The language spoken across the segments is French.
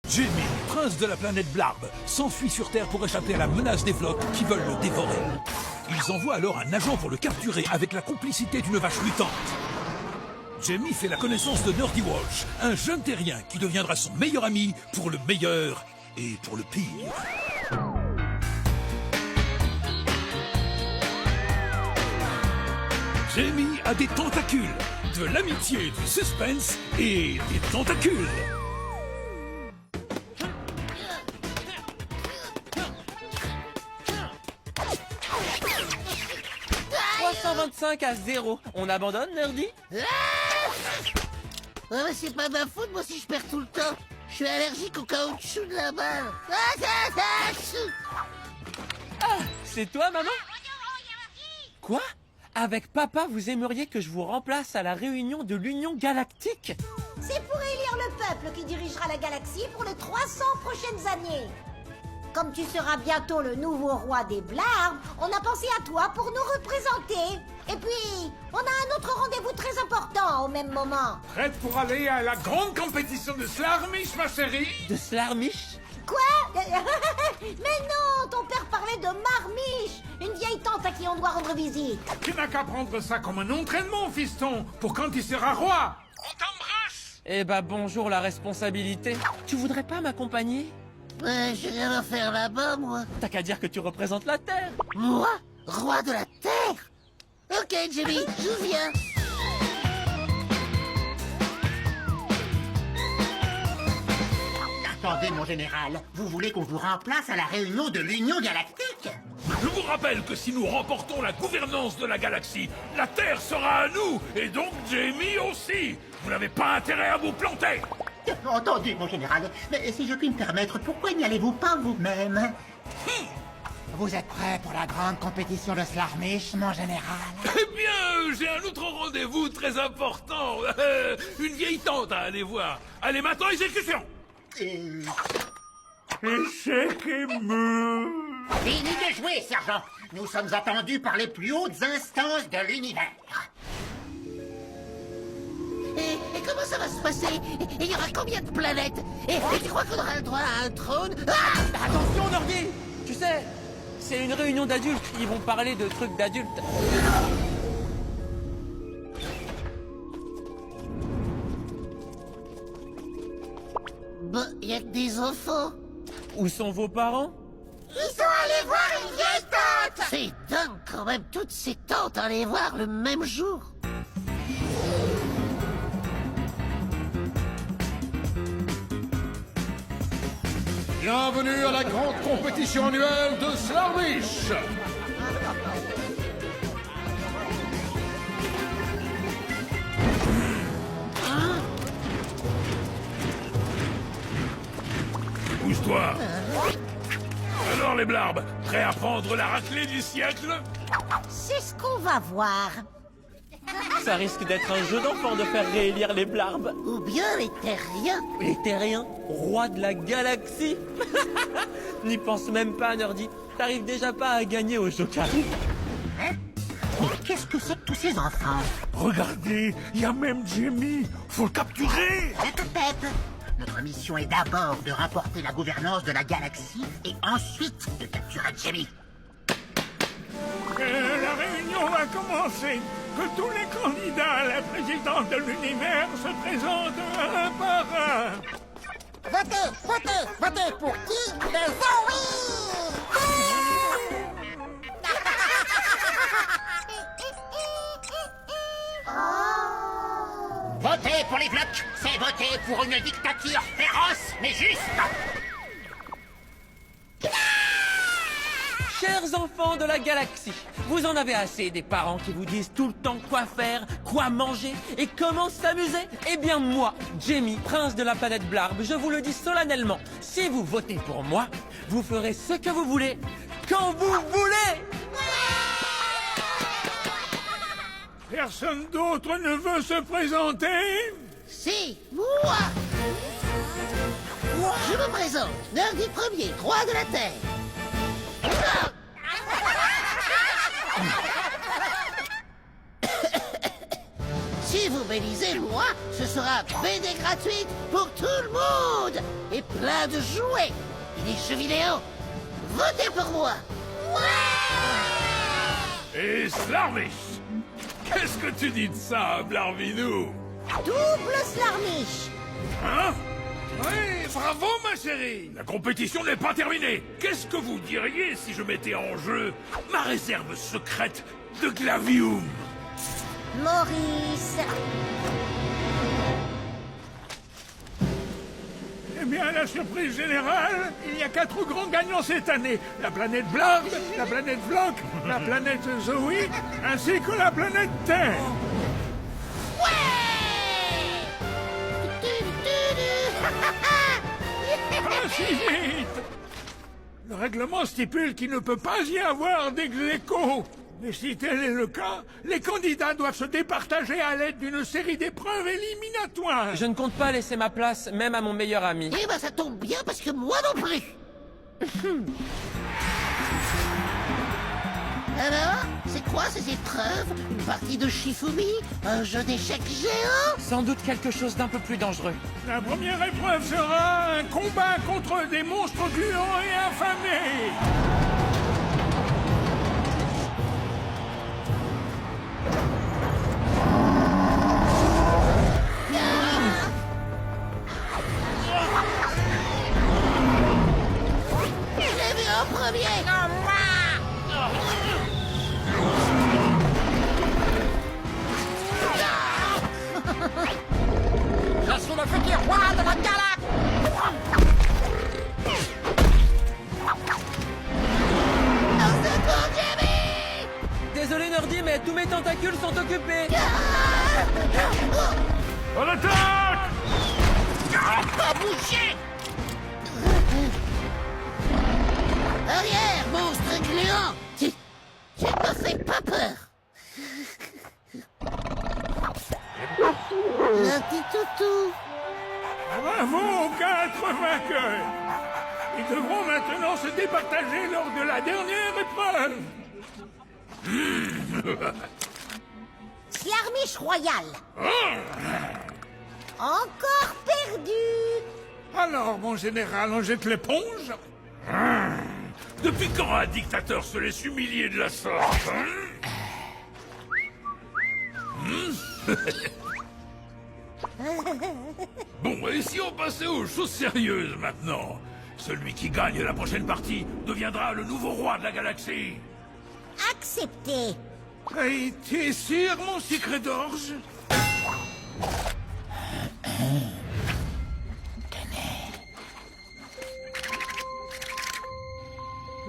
Jamie, prince de la planète Blarb, s'enfuit sur Terre pour échapper à la menace des flottes qui veulent le dévorer. Ils envoient alors un agent pour le capturer avec la complicité d'une vache mutante. Jamie fait la connaissance de Nerdy Walsh, un jeune terrien qui deviendra son meilleur ami pour le meilleur et pour le pire. Jamie a des tentacules, de l'amitié, du suspense et des tentacules. 325-0. On abandonne, Nerdy? Ouais, mais c'est pas ma faute, moi, si je perds tout le temps. Je suis allergique au caoutchouc de la balle. Ah, c'est toi, maman? Quoi? Avec papa, vous aimeriez que je vous remplace à la réunion de l'Union Galactique? C'est pour élire le peuple qui dirigera la galaxie pour les 300 prochaines années. Comme tu seras bientôt le nouveau roi des Blarbs, on a pensé à toi pour nous représenter. Et puis, on a un autre rendez-vous très important au même moment. Prête pour aller à la grande compétition de Slarmish, ma chérie? De Slarmish? Quoi? Mais non, ton père parlait de Marmiche, une vieille tante à qui on doit rendre visite. Tu n'as qu'à prendre ça comme un entraînement, fiston, pour quand il sera roi. On t'embrasse. Eh bah bonjour la responsabilité. Tu voudrais pas m'accompagner? Ouais, j'ai rien à faire là-bas, moi. T'as qu'à dire que tu représentes la Terre. Moi? Roi de la Terre? Ok, Jimmy, je viens. Attendez, mon général, vous voulez qu'on vous remplace à la réunion de l'Union Galactique? Je vous rappelle que si nous remportons la gouvernance de la galaxie, la Terre sera à nous, et donc Jamie aussi. Vous n'avez pas intérêt à vous planter. Entendu, mon général, mais si je puis me permettre, pourquoi n'y allez-vous pas vous-même? Vous êtes prêt pour la grande compétition de Slarmish, mon général? Eh bien, j'ai un autre rendez-vous très important. Une vieille tante à aller voir. Allez, maintenant, exécution. Échec et mou. Fini de jouer, sergent. Nous sommes attendus par les plus hautes instances de l'univers. Et comment ça va se passer? Et il y aura combien de planètes? Et tu crois qu'on aura le droit à un trône? Ah! Attention, Nerdy! Tu sais, c'est une réunion d'adultes. Ils vont parler de trucs d'adultes. Bah, il y a que des enfants. Où sont vos parents? Ils sont allés voir une vieille tante! C'est dingue quand même, toutes ces tantes allaient voir le même jour. Bienvenue à la grande compétition annuelle de Slarmish. Bouge-toi. Alors les Blarbs, prêts à prendre la raclée du siècle? C'est ce qu'on va voir. Ça risque d'être un jeu d'enfant de faire réélire les Blarbs. Ou bien les terriens. Les terriens, rois de la galaxie. N'y pense même pas, Nerdy. T'arrives déjà pas à gagner au Joker. Mais qu'est-ce que c'est que tous ces enfants? Regardez, il y a même Jamie. Faut le capturer. Pep. Notre mission est d'abord de rapporter la gouvernance de la galaxie et ensuite de capturer Jamie. La réunion va commencer. Que tous les candidats à la présidence de l'univers se présentent un par un. Votez, votez, votez pour qui? Les Votez pour les blocs, c'est voter pour une dictature féroce mais juste. Chers enfants de la galaxie, vous en avez assez des parents qui vous disent tout le temps quoi faire, quoi manger et comment s'amuser? Eh bien moi, Jamie, prince de la planète Blarb, je vous le dis solennellement, si vous votez pour moi, vous ferez ce que vous voulez, quand vous voulez. Personne d'autre ne veut se présenter? Si, moi! Je me présente, Nerdy Premier, roi de la Terre. Si vous Bélysée, moi, ce sera BD gratuite pour tout le monde. Et plein de jouets. Et des jeux vidéo. Votez pour moi. Et Slarmish, qu'est-ce que tu dis de ça, Blarvinou? Double Slarmish. Hein? Oui, bravo, ma chérie. La compétition n'est pas terminée. Qu'est-ce que vous diriez si je mettais en jeu ma réserve secrète de Glavium? Maurice. Eh bien, à la surprise générale, il y a 4 grands gagnants cette année. La planète Blarb, la planète Vlok, la planète Zoïde, ainsi que la planète Terre. Pas si vite! Le règlement stipule qu'il ne peut pas y avoir d'ex-aequo. Mais si tel est le cas, les candidats doivent se départager à l'aide d'une série d'épreuves éliminatoires. Je ne compte pas laisser ma place, même à mon meilleur ami. Eh ben ça tombe bien parce que moi non plus. Alors, c'est quoi ces épreuves? Une partie de Shifumi? Un jeu d'échecs géant? Sans doute quelque chose d'un peu plus dangereux. La première épreuve sera un combat contre des monstres gluants et affamés. Je l'ai vu en premier. Non, moi. Je suis le futur roi de la galaxie. Au secours, Jimmy. Désolé Nerdy, mais tous mes tentacules sont occupés. On attaque! Pas bouger. Arrière, monstre gluant. Tu me fais pas peur. Un petit toutou. Bravo aux 4 vainqueurs. Ils devront maintenant se départager lors de la dernière épreuve. Slarmish Royal. Encore perdu. Alors, mon général, on jette l'éponge? Depuis quand un dictateur se laisse humilier de la sorte, Bon, et si on passait aux choses sérieuses maintenant? Celui qui gagne la prochaine partie deviendra le nouveau roi de la galaxie. Accepté. Hey, tu es sûr, mon secret d'orge?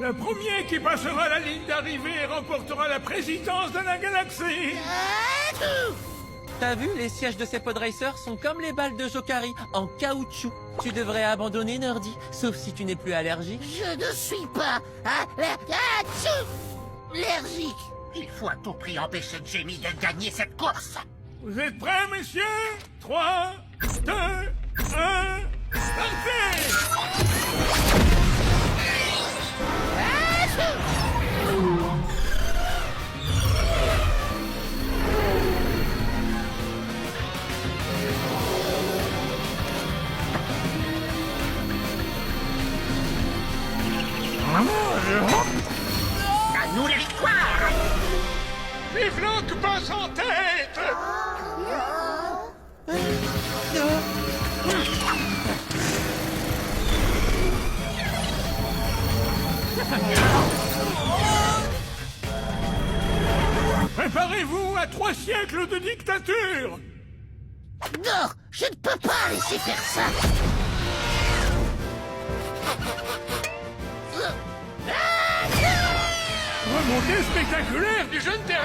Le premier qui passera la ligne d'arrivée remportera la présidence de la galaxie. T'as vu, les sièges de ces podracers sont comme les balles de Jokari, en caoutchouc. Tu devrais abandonner Nerdy, sauf si tu n'es plus allergique. Je ne suis pas allergique. Il faut à tout prix empêcher Jamie de gagner cette course. Vous êtes prêts, messieurs? 3, 2, 1, partez! À nous les victoires. Les Vlok passent en tête! Préparez-vous à 3 siècles de dictature! Non, je ne peux pas laisser faire ça. Remontée spectaculaire du jeune terrier!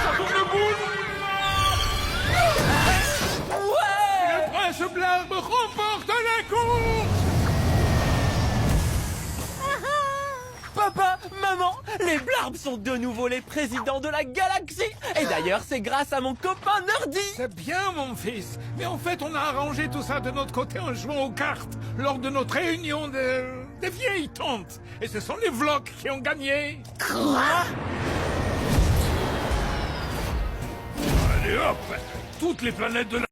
Ça tourne debout! Le prince Blarb remporte la course! Papa, maman, les Blarbs sont de nouveau les présidents de la galaxie. Et d'ailleurs, c'est grâce à mon copain Nerdy. C'est bien, mon fils. Mais en fait, on a arrangé tout ça de notre côté en jouant aux cartes lors de notre réunion des vieilles tantes. Et ce sont les Vlok qui ont gagné. Quoi? Et hop, toutes les planètes de la